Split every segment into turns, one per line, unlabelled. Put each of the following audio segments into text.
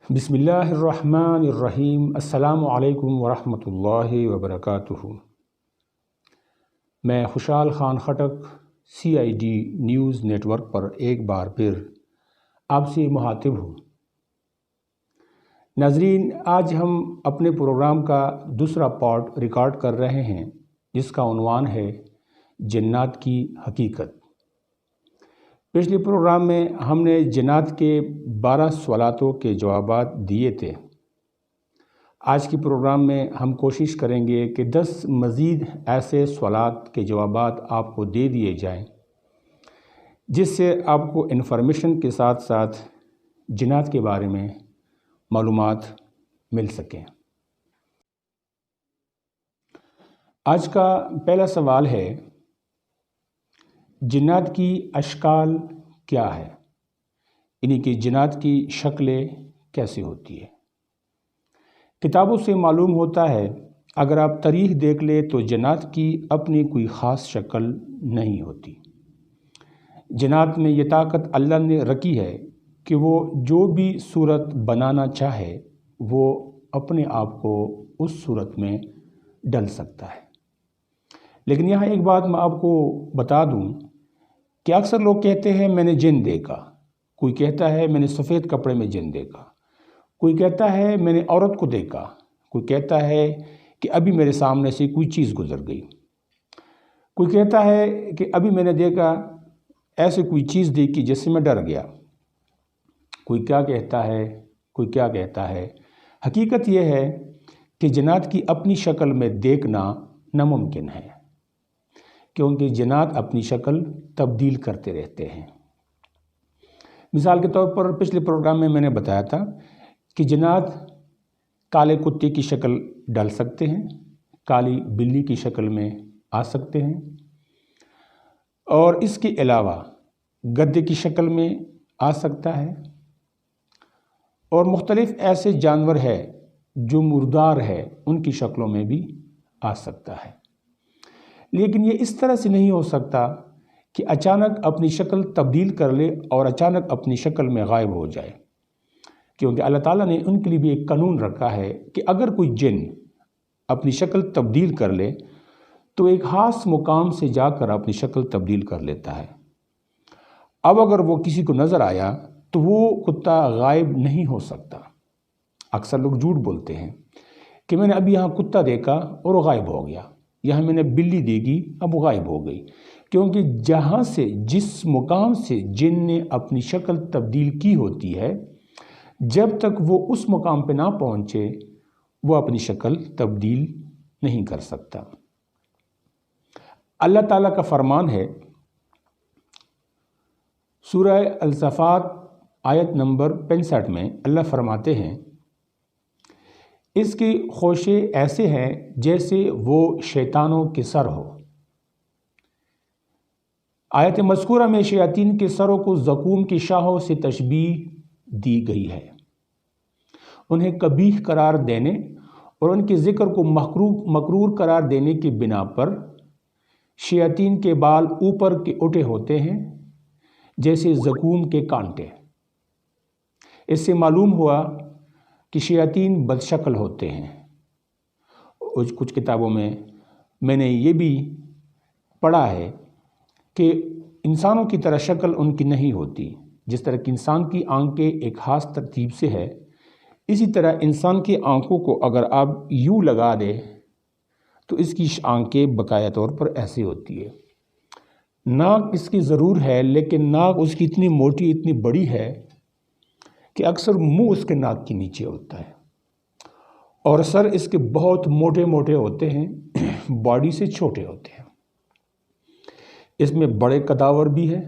بسم اللہ الرحمن الرحیم۔ السلام علیکم ورحمۃ اللہ وبرکاتہ۔ میں Khushhal Khan Khattak CID news network پر ایک بار پھر آپ سے مخاطب ہوں۔ ناظرین، آج ہم اپنے پروگرام کا دوسرا پارٹ ریکارڈ کر رہے ہیں جس کا عنوان ہے جنات کی حقیقت۔ پچھلے پروگرام میں ہم نے جنات کے 12 سوالاتوں کے جوابات دیے تھے۔ آج کے پروگرام میں ہم کوشش کریں گے کہ 10 مزید ایسے سوالات کے جوابات آپ کو دے دیے جائیں جس سے آپ کو انفارمیشن کے ساتھ ساتھ جنات کے بارے میں معلومات مل سکیں۔ آج کا پہلا سوال ہے، جنات کی اشکال کیا ہے؟ یعنی کہ جنات کی شکلیں کیسی ہوتی ہے؟ کتابوں سے معلوم ہوتا ہے، اگر آپ تاریخ دیکھ لیں تو جنات کی اپنی کوئی خاص شکل نہیں ہوتی۔ جنات میں یہ طاقت اللہ نے رکھی ہے کہ وہ جو بھی صورت بنانا چاہے وہ اپنے آپ کو اس صورت میں ڈل سکتا ہے۔ لیکن یہاں ایک بات میں آپ کو بتا دوں کہ اکثر لوگ کہتے ہیں میں نے جن دیکھا، کوئی کہتا ہے میں نے سفید کپڑے میں جن دیکھا، کوئی کہتا ہے میں نے عورت کو دیکھا، کوئی کہتا ہے کہ ابھی میرے سامنے سے کوئی چیز گزر گئی، کوئی کہتا ہے کہ ابھی میں نے دیکھا ایسے کوئی چیز دیکھی جس سے میں ڈر گیا، کوئی کیا کہتا ہے، کوئی کیا کہتا ہے۔ حقیقت یہ ہے کہ جنات کی اپنی شکل میں دیکھنا ناممکن ہے، کیونکہ جنات اپنی شکل تبدیل کرتے رہتے ہیں۔ مثال کے طور پر پچھلے پروگرام میں نے بتایا تھا کہ جنات کالے کتے کی شکل ڈال سکتے ہیں، کالی بلی کی شکل میں آ سکتے ہیں، اور اس کے علاوہ گدھے کی شکل میں آ سکتا ہے، اور مختلف ایسے جانور ہیں جو مردار ہے ان کی شکلوں میں بھی آ سکتا ہے۔ لیکن یہ اس طرح سے نہیں ہو سکتا کہ اچانک اپنی شکل تبدیل کر لے اور اچانک اپنی شکل میں غائب ہو جائے، کیونکہ اللہ تعالیٰ نے ان کے لیے بھی ایک قانون رکھا ہے کہ اگر کوئی جن اپنی شکل تبدیل کر لے تو ایک خاص مقام سے جا کر اپنی شکل تبدیل کر لیتا ہے۔ اب اگر وہ کسی کو نظر آیا تو وہ کتا غائب نہیں ہو سکتا۔ اکثر لوگ جھوٹ بولتے ہیں کہ میں نے ابھی یہاں کتا دیکھا اور وہ غائب ہو گیا، یہاں میں نے بلی دیکھی اب وہ غائب ہو گئی، کیونکہ جہاں سے جس مقام سے جن نے اپنی شکل تبدیل کی ہوتی ہے، جب تک وہ اس مقام پہ نہ پہنچے وہ اپنی شکل تبدیل نہیں کر سکتا۔ اللہ تعالیٰ کا فرمان ہے، سورہ الصافات آیت نمبر 65 میں اللہ فرماتے ہیں، اس کی خوشے ایسے ہیں جیسے وہ شیطانوں کے سر ہو۔ آیت مذکورہ میں شیاطین کے سروں کو زقوم کی شاخوں سے تشبیہ دی گئی ہے۔ انہیں قبیح قرار دینے اور ان کے ذکر کو مکروہ قرار دینے کی بنا پر شیاطین کے بال اوپر کے اٹھے ہوتے ہیں جیسے زقوم کے کانٹے۔ اس سے معلوم ہوا کہ شیاطین بدشکل ہوتے ہیں۔ کچھ کتابوں میں نے یہ بھی پڑھا ہے کہ انسانوں کی طرح شکل ان کی نہیں ہوتی۔ جس طرح کہ انسان کی آنکھیں ایک خاص ترتیب سے ہے، اسی طرح انسان کی آنکھوں کو اگر آپ یوں لگا دیں تو اس کی آنکھیں بقایا طور پر ایسی ہوتی ہے۔ ناک اس کی ضرور ہے، لیکن ناک اس کی اتنی موٹی اتنی بڑی ہے کہ اکثر منہ اس کے ناک کے نیچے ہوتا ہے، اور سر اس کے بہت موٹے موٹے ہوتے ہیں، باڈی سے چھوٹے ہوتے ہیں۔ اس میں بڑے قداور بھی ہے،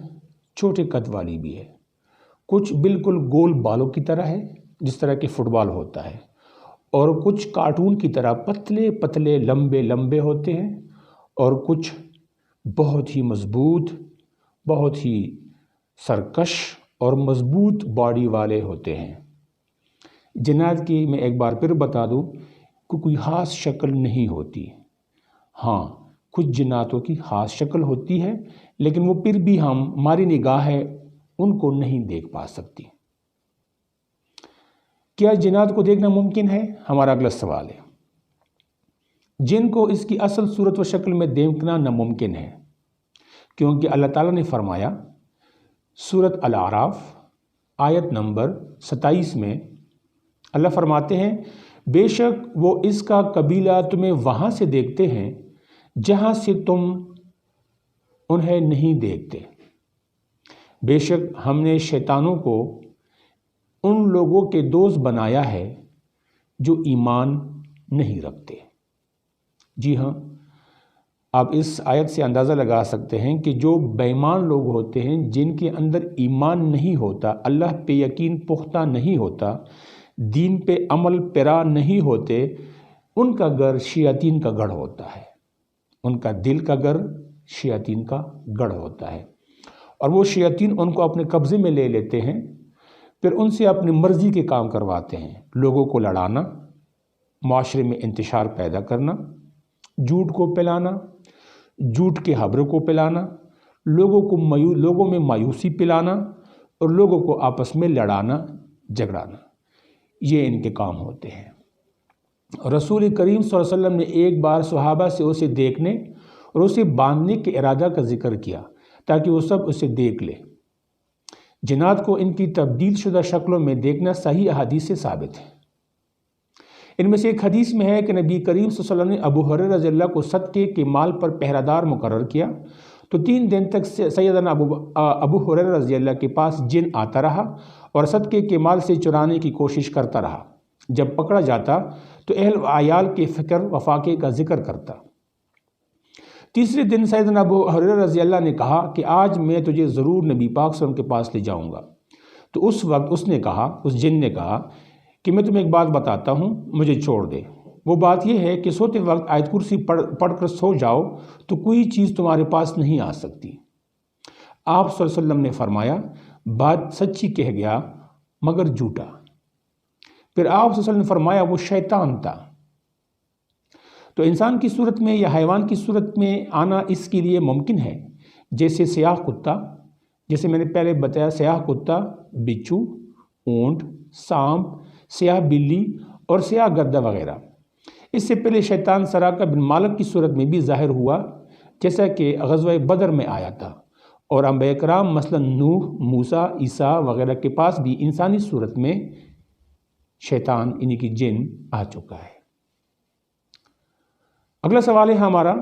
چھوٹے قد والی بھی ہے، کچھ بالکل گول بالوں کی طرح ہے جس طرح کہ فٹ بال ہوتا ہے، اور کچھ کارٹون کی طرح پتلے پتلے لمبے لمبے ہوتے ہیں، اور کچھ بہت ہی مضبوط، بہت ہی سرکش اور مضبوط باڈی والے ہوتے ہیں۔ جنات کی میں ایک بار پھر بتا دوں کہ کوئی خاص شکل نہیں ہوتی۔ ہاں، کچھ جناتوں کی خاص شکل ہوتی ہے، لیکن وہ پھر بھی ہماری نگاہ ان کو نہیں دیکھ پا سکتی، کیا جنات کو دیکھنا ممکن ہے؟ ہمارا اگلا سوال ہے۔ جن کو اس کی اصل صورت و شکل میں دیکھنا ناممکن ہے، کیونکہ اللہ تعالیٰ نے فرمایا سورۃ الاعراف آیت نمبر 27 میں، اللہ فرماتے ہیں بے شک وہ اس کا قبیلہ تمہیں وہاں سے دیکھتے ہیں جہاں سے تم انہیں نہیں دیکھتے۔ بے شک ہم نے شیطانوں کو ان لوگوں کے دوست بنایا ہے جو ایمان نہیں رکھتے۔ جی ہاں، آپ اس آیت سے اندازہ لگا سکتے ہیں کہ جو بے ایمان لوگ ہوتے ہیں، جن کے اندر ایمان نہیں ہوتا، اللہ پہ یقین پختہ نہیں ہوتا، دین پہ عمل پیرا نہیں ہوتے، ان کا گھر شیاطین کا گڑھ ہوتا ہے، ان کا دل کا گھر شیاطین کا گڑھ ہوتا ہے، اور وہ شیاطین ان کو اپنے قبضے میں لے لیتے ہیں، پھر ان سے اپنی مرضی کے کام کرواتے ہیں، لوگوں کو لڑانا، معاشرے میں انتشار پیدا کرنا، جھوٹ کو پلانا، جھوٹ کے خبروں کو پلانا، لوگوں میں مایوسی پلانا، اور لوگوں کو آپس میں لڑانا جھگڑانا، یہ ان کے کام ہوتے ہیں۔ رسول کریم صلی اللہ علیہ وسلم نے ایک بار صحابہ سے اسے دیکھنے اور اسے باندھنے کے ارادہ کا ذکر کیا تاکہ وہ سب اسے دیکھ لیں۔ جنات کو ان کی تبدیل شدہ شکلوں میں دیکھنا صحیح احادیث سے ثابت ہے۔ ان میں سے ایک حدیث میں ہے کہ نبی کریم صلی اللہ علیہ وسلم نے ابو ہریرہ رضی اللہ کو صدقے کے مال پر پہرہ دار مقرر کیا تو 3 دن تک سیدنا ابو ہریرہ رضی اللہ کے پاس جن آتا رہا اور صدقے کے مال سے چرانے کی کوشش کرتا رہا۔ جب پکڑا جاتا تو اہل و عیال کے فکر و فاقے کا ذکر کرتا۔ تیسرے دن سیدنا ابو ہریرہ رضی اللہ نے کہا کہ آج میں تجھے ضرور نبی پاک صلی اللہ علیہ وسلم کے پاس لے جاؤں گا۔ تو اس وقت اس جن نے کہا کہ میں تمہیں ایک بات بتاتا ہوں، مجھے چھوڑ دے۔ وہ بات یہ ہے کہ سوتے وقت آیت کرسی پڑھ کر سو جاؤ تو کوئی چیز تمہارے پاس نہیں آ سکتی۔ آپ صلی اللہ علیہ وسلم نے فرمایا بات سچی کہہ گیا مگر جھوٹا۔ پھر آپ صلی اللہ علیہ وسلم نے فرمایا وہ شیطان تھا۔ تو انسان کی صورت میں یا حیوان کی صورت میں آنا اس کے لیے ممکن ہے، جیسے سیاہ کتا، جیسے میں نے پہلے بتایا سیاہ کتا، بچھو، اونٹ، سانپ، سیاہ بلی اور سیاہ گدھا وغیرہ۔ اس سے پہلے شیطان سراقہ بن مالک کی صورت میں بھی ظاہر ہوا، جیسا کہ غزوہ بدر میں آیا تھا، اور انبیاء کرام مثلا نوح، موسیٰ، عیسیٰ وغیرہ کے پاس بھی انسانی صورت میں شیطان یعنی کہ جن آ چکا ہے۔ اگلا سوال ہے ہمارا،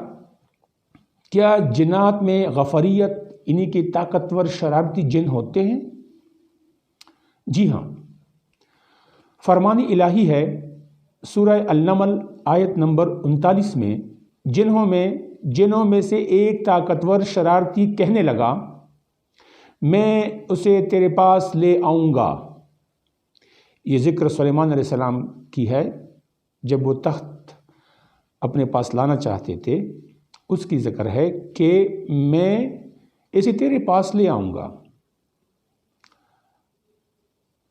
کیا جنات میں غفریت یعنی کہ طاقتور شرارتی جن ہوتے ہیں؟ جی ہاں، فرمان الہی ہے سورہ النمل آیت نمبر 39 میں، جنوں میں سے ایک طاقتور شرارتی کہنے لگا میں اسے تیرے پاس لے آؤں گا۔ یہ ذکر سلیمان علیہ السلام کی ہے، جب وہ تخت اپنے پاس لانا چاہتے تھے، اس کی ذکر ہے کہ میں اسے تیرے پاس لے آؤں گا۔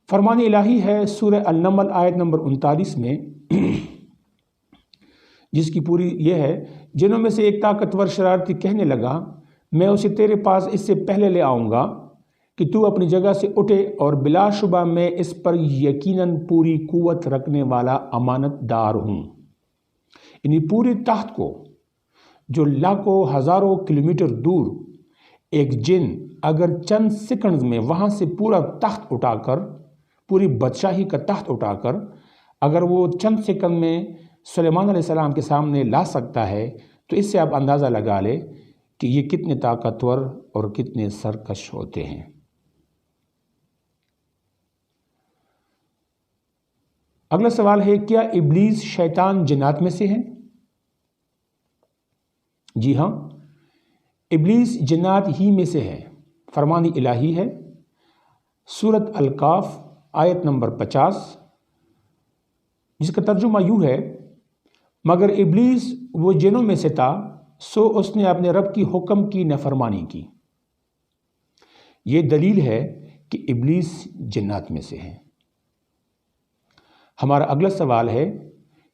فرمان الہی ہے سورہ النمل آیت نمبر 39 میں، جس کی پوری یہ ہے، جنوں میں سے ایک طاقتور شرارتی کہنے لگا میں اسے تیرے پاس اس سے پہلے لے آؤں گا کہ تو اپنی جگہ سے اٹھے، اور بلا شبہ میں اس پر یقیناً پوری قوت رکھنے والا امانت دار ہوں۔ یعنی پورے تخت کو، جو لاکھوں ہزاروں کلومیٹر دور ایک جن اگر چند سیکنڈز میں وہاں سے پورا تخت اٹھا کر، پوری بادشاہی کا تخت اٹھا کر اگر وہ چند سیکنڈ میں سلیمان علیہ السلام کے سامنے لا سکتا ہے، تو اس سے آپ اندازہ لگا لیں کہ یہ کتنے طاقتور اور کتنے سرکش ہوتے ہیں۔ اگلا سوال ہے، کیا ابلیس شیطان جنات میں سے ہے؟ جی ہاں، ابلیس جنات ہی میں سے ہے۔ فرمان الہی ہے سورۃ القاف آیت نمبر 50، جس کا ترجمہ یوں ہے، مگر ابلیس وہ جنوں میں سے تھا، سو اس نے اپنے رب کی حکم کی نافرمانی کی۔ یہ دلیل ہے کہ ابلیس جنات میں سے ہے۔ ہمارا اگلا سوال ہے،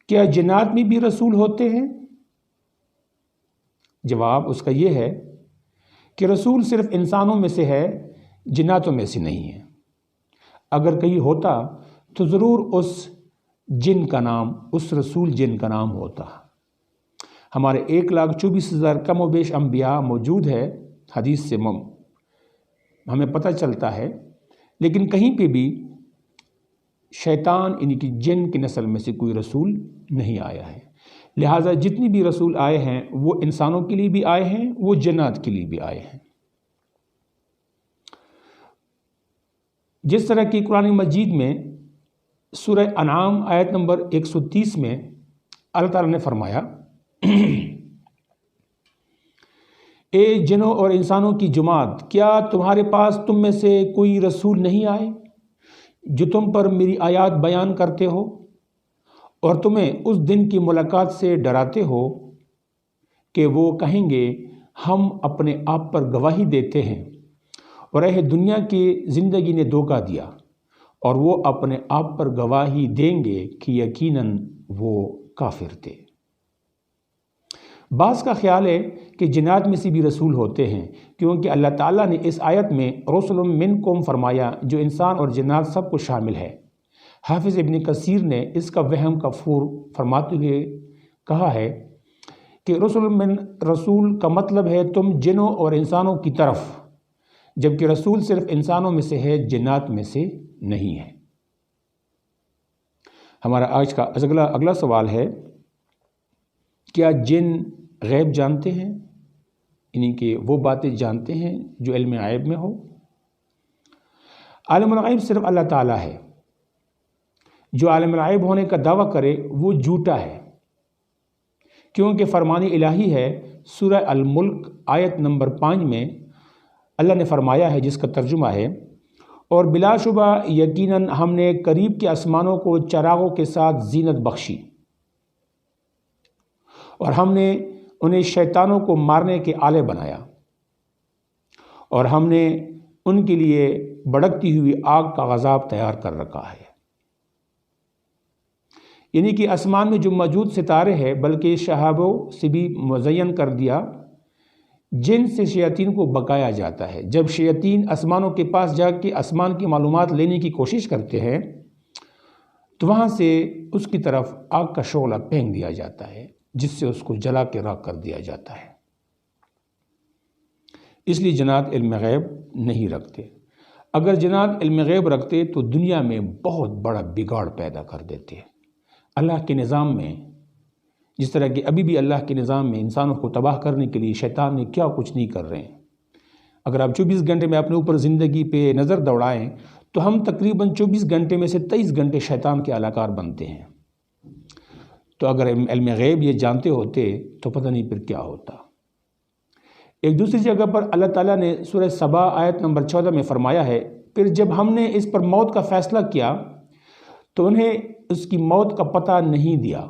کیا جنات میں بھی رسول ہوتے ہیں؟ جواب اس کا یہ ہے کہ رسول صرف انسانوں میں سے ہے، جناتوں میں سے نہیں ہے۔ اگر کہیں ہوتا تو ضرور اس رسول جن کا نام ہوتا۔ ہمارے 1,24,000 کم و بیش انبیاء موجود ہے، حدیث سے ہمیں پتہ چلتا ہے، لیکن کہیں پہ بھی شیطان یعنی کہ جن کی نسل میں سے کوئی رسول نہیں آیا ہے۔ لہٰذا جتنی بھی رسول آئے ہیں وہ انسانوں کے لیے بھی آئے ہیں، وہ جنات کے لیے بھی آئے ہیں۔ جس طرح کہ قرآن مجید میں سورہ انعام آیت نمبر 130 میں اللہ تعالیٰ نے فرمایا، اے جنوں اور انسانوں کی جماعت، کیا تمہارے پاس تم میں سے کوئی رسول نہیں آئے جو تم پر میری آیات بیان کرتے ہو اور تمہیں اس دن کی ملاقات سے ڈراتے ہو کہ وہ کہیں گے ہم اپنے آپ پر گواہی دیتے ہیں اور دنیا کی زندگی نے دھوکہ دیا، اور وہ اپنے آپ پر گواہی دیں گے کہ یقیناً وہ کافر تھے۔ بعض کا خیال ہے کہ جنات میں سے بھی رسول ہوتے ہیں، کیونکہ اللہ تعالیٰ نے اس آیت میں رسل منکم فرمایا جو انسان اور جنات سب کو شامل ہے۔ حافظ ابن کثیر نے اس کا وہم کفور فرماتے ہوئے کہا ہے کہ رسول کا مطلب ہے تم جنوں اور انسانوں کی طرف، جبکہ رسول صرف انسانوں میں سے ہے، جنات میں سے نہیں ہے۔ ہمارا آج کا اگلا سوال ہے، کیا جن غیب جانتے ہیں؟ یعنی کہ وہ باتیں جانتے ہیں جو علم غیب میں ہو؟ عالم الغیب صرف اللہ تعالیٰ ہے۔ جو عالم الغیب ہونے کا دعویٰ کرے وہ جھوٹا ہے، کیونکہ فرمان الہی ہے۔ سورہ الملک آیت نمبر 5 میں اللہ نے فرمایا ہے، جس کا ترجمہ ہے، اور بلا شبہ یقیناً ہم نے قریب کے آسمانوں کو چراغوں کے ساتھ زینت بخشی، اور ہم نے انہیں شیطانوں کو مارنے کے آلے بنایا، اور ہم نے ان کے لیے بھڑکتی ہوئی آگ کا عذاب تیار کر رکھا ہے۔ یعنی کہ آسمان میں جو موجود ستارے ہیں بلکہ شہابوں سے بھی مزین کر دیا، جن سے شیاطین کو بکایا جاتا ہے۔ جب شیاطین آسمانوں کے پاس جا کے آسمان کی معلومات لینے کی کوشش کرتے ہیں تو وہاں سے اس کی طرف آگ کا شعلہ پھینک دیا جاتا ہے، جس سے اس کو جلا کے راکھ کر دیا جاتا ہے۔ اس لیے جنات علم غیب نہیں رکھتے۔ اگر جنات علم غیب رکھتے تو دنیا میں بہت بڑا بگاڑ پیدا کر دیتے۔ اللہ کے نظام میں، جس طرح کہ ابھی بھی اللہ کے نظام میں انسانوں کو تباہ کرنے کے لیے شیطان نے کیا کچھ نہیں کر رہے ہیں۔ اگر آپ 24 گھنٹے میں اپنے اوپر زندگی پہ نظر دوڑائیں تو ہم تقریباً 24 گھنٹے میں سے 23 گھنٹے شیطان کے اہلکار بنتے ہیں۔ تو اگر علم غیب یہ جانتے ہوتے تو پتہ نہیں پھر کیا ہوتا۔ ایک دوسری جگہ پر اللہ تعالیٰ نے سورہ سبا آیت نمبر 14 میں فرمایا ہے، پھر جب ہم نے اس پر موت کا فیصلہ کیا تو انہیں اس کی موت کا پتہ نہیں دیا،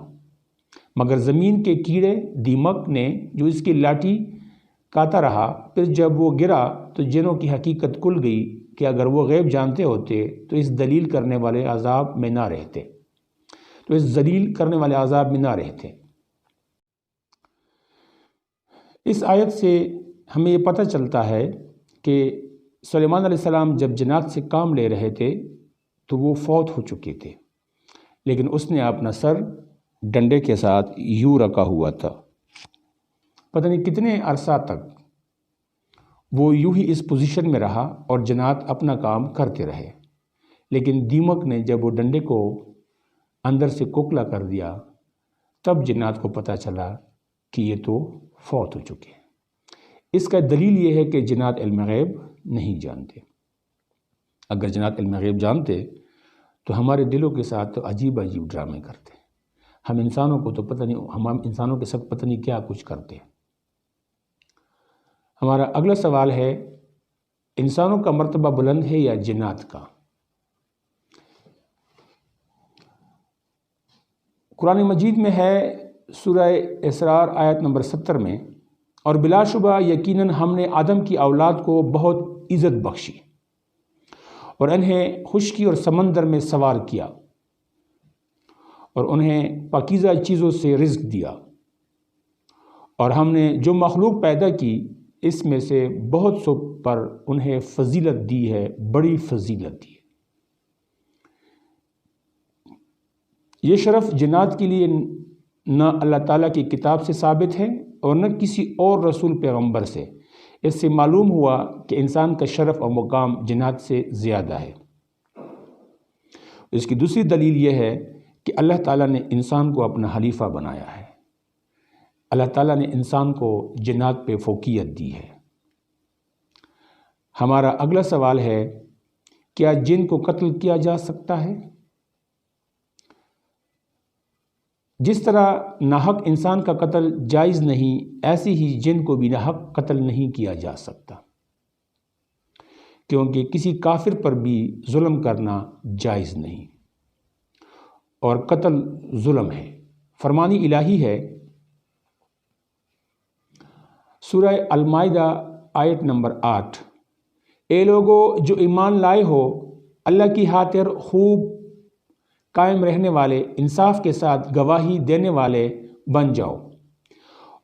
مگر زمین کے کیڑے دیمک نے جو اس کی لاٹھی کاتا رہا۔ پھر جب وہ گرا تو جنوں کی حقیقت کھل گئی کہ اگر وہ غیب جانتے ہوتے تو اس ذلیل کرنے والے عذاب میں نہ رہتے۔ اس آیت سے ہمیں یہ پتہ چلتا ہے کہ سلیمان علیہ السلام جب جنات سے کام لے رہے تھے تو وہ فوت ہو چکے تھے، لیکن اس نے اپنا سر ڈنڈے کے ساتھ یوں رکھا ہوا تھا۔ پتہ نہیں کتنے عرصہ تک وہ یوں ہی اس پوزیشن میں رہا اور جنات اپنا کام کرتے رہے، لیکن دیمک نے جب وہ ڈنڈے کو اندر سے کوکلا کر دیا تب جنات کو پتہ چلا کہ یہ تو فوت ہو چکے۔ اس کا دلیل یہ ہے کہ جنات علم غیب نہیں جانتے۔ اگر جنات علم غیب جانتے تو ہمارے دلوں کے ساتھ تو عجیب ڈرامے کرتے۔ ہم انسانوں کو تو پتہ نہیں، ہم انسانوں کے ساتھ پتہ نہیں کیا کچھ کرتے۔ ہمارا اگلا سوال ہے، انسانوں کا مرتبہ بلند ہے یا جنات کا؟ قرآن مجید میں ہے سورہ اسراء آیت نمبر 70 میں، اور بلا شبہ یقیناً ہم نے آدم کی اولاد کو بہت عزت بخشی اور انہیں خشکی اور سمندر میں سوار کیا اور انہیں پاکیزہ چیزوں سے رزق دیا، اور ہم نے جو مخلوق پیدا کی اس میں سے بہت سو پر انہیں فضیلت دی ہے، بڑی فضیلت دی ہے۔ یہ شرف جنات کے لیے نہ اللہ تعالیٰ کی کتاب سے ثابت ہے اور نہ کسی اور رسول پیغمبر سے۔ اس سے معلوم ہوا کہ انسان کا شرف اور مقام جنات سے زیادہ ہے۔ اس کی دوسری دلیل یہ ہے کہ اللہ تعالیٰ نے انسان کو اپنا حلیفہ بنایا ہے۔ اللہ تعالیٰ نے انسان کو جنات پہ فوقیت دی ہے۔ ہمارا اگلا سوال ہے، کیا جن کو قتل کیا جا سکتا ہے؟ جس طرح ناحق انسان کا قتل جائز نہیں، ایسے ہی جن کو بھی ناحق قتل نہیں کیا جا سکتا، کیونکہ کسی کافر پر بھی ظلم کرنا جائز نہیں، اور قتل ظلم ہے۔ فرمانی الہی ہے، سورہ المائدہ آیت نمبر 8، اے لوگو جو ایمان لائے ہو، اللہ کی خاطر خوب قائم رہنے والے، انصاف کے ساتھ گواہی دینے والے بن جاؤ،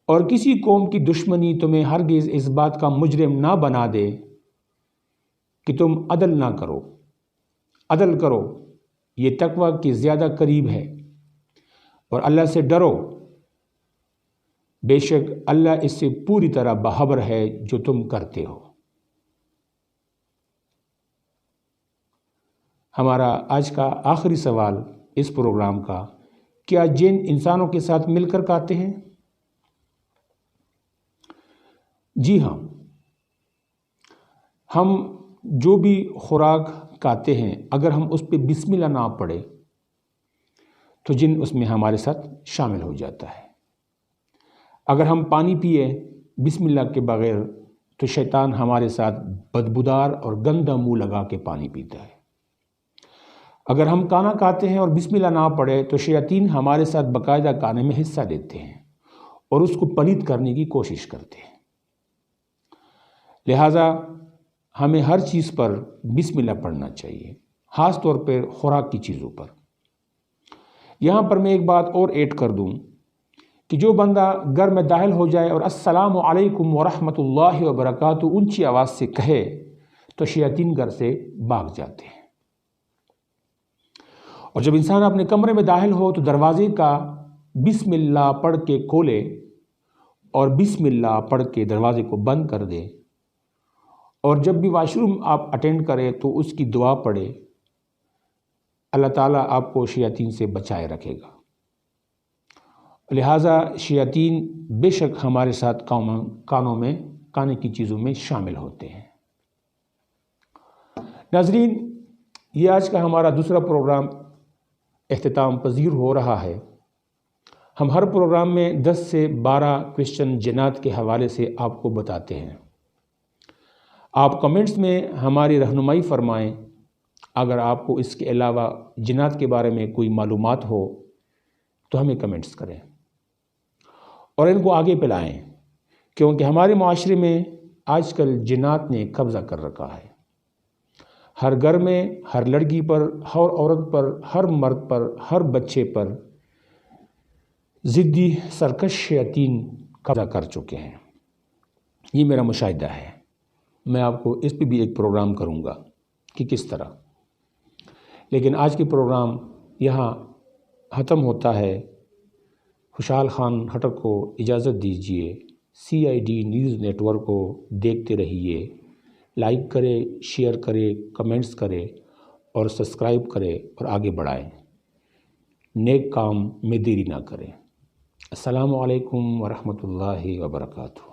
اور کسی قوم کی دشمنی تمہیں ہرگز اس بات کا مجرم نہ بنا دے کہ تم عدل نہ کرو۔ عدل کرو، یہ تقوی کے زیادہ قریب ہے، اور اللہ سے ڈرو، بے شک اللہ اس سے پوری طرح باخبر ہے جو تم کرتے ہو۔ ہمارا آج کا آخری سوال اس پروگرام کا، کیا جن انسانوں کے ساتھ مل کر کھاتے ہیں؟ جی ہاں، ہم جو بھی خوراک کھاتے ہیں، اگر ہم اس پہ بسم اللہ نہ پڑھیں تو جن اس میں ہمارے ساتھ شامل ہو جاتا ہے۔ اگر ہم پانی پیے بسم اللہ کے بغیر تو شیطان ہمارے ساتھ بدبودار اور گندا منہ لگا کے پانی پیتا ہے۔ اگر ہم کھانا کھاتے ہیں اور بسم اللہ نہ پڑھے تو شیاطین ہمارے ساتھ باقاعدہ کھانے میں حصہ لیتے ہیں اور اس کو پلید کرنے کی کوشش کرتے ہیں۔ لہٰذا ہمیں ہر چیز پر بسم اللہ پڑھنا چاہیے، خاص طور پر خوراک کی چیزوں پر۔ یہاں پر میں ایک بات اور ایڈ کر دوں کہ جو بندہ گھر میں داخل ہو جائے اور السلام علیکم ورحمۃ اللہ وبرکاتہ اونچی آواز سے کہے تو شیاطین گھر سے بھاگ جاتے ہیں۔ اور جب انسان اپنے کمرے میں داخل ہو تو دروازے کا بسم اللہ پڑھ کے کھولے اور بسم اللہ پڑھ کے دروازے کو بند کر دے، اور جب بھی واش روم آپ اٹینڈ کرے تو اس کی دعا پڑھے، اللہ تعالیٰ آپ کو شیاطین سے بچائے رکھے گا۔ لہٰذا شیاطین بے شک ہمارے ساتھ کانوں میں کھانے کی چیزوں میں شامل ہوتے ہیں۔ ناظرین، یہ آج کا ہمارا دوسرا پروگرام اختتام پذیر ہو رہا ہے۔ ہم ہر پروگرام میں 10 سے 12 کرسچن جنات کے حوالے سے آپ کو بتاتے ہیں۔ آپ کمنٹس میں ہماری رہنمائی فرمائیں۔ اگر آپ کو اس کے علاوہ جنات کے بارے میں کوئی معلومات ہو تو ہمیں کمنٹس کریں اور ان کو آگے پھیلائیں، کیونکہ ہمارے معاشرے میں آج کل جنات نے قبضہ کر رکھا ہے۔ ہر گھر میں، ہر لڑکی پر، ہر عورت پر، ہر مرد پر، ہر بچے پر ضدی سرکش شیاطین قبضہ کر چکے ہیں۔ یہ میرا مشاہدہ ہے۔ میں آپ کو اس پہ بھی ایک پروگرام کروں گا کہ کس طرح، لیکن آج کے پروگرام یہاں ختم ہوتا ہے۔ خوشحال خان خٹک کو اجازت دیجیے۔ CID نیوز نیٹ ورک کو دیکھتے رہیے، لائک کرے، شیئر کرے، کمنٹس کرے اور سبسکرائب کرے اور آگے بڑھائیں۔ نیک کام میں دیری نہ کریں۔ السلام علیکم ورحمۃ اللہ وبرکاتہ۔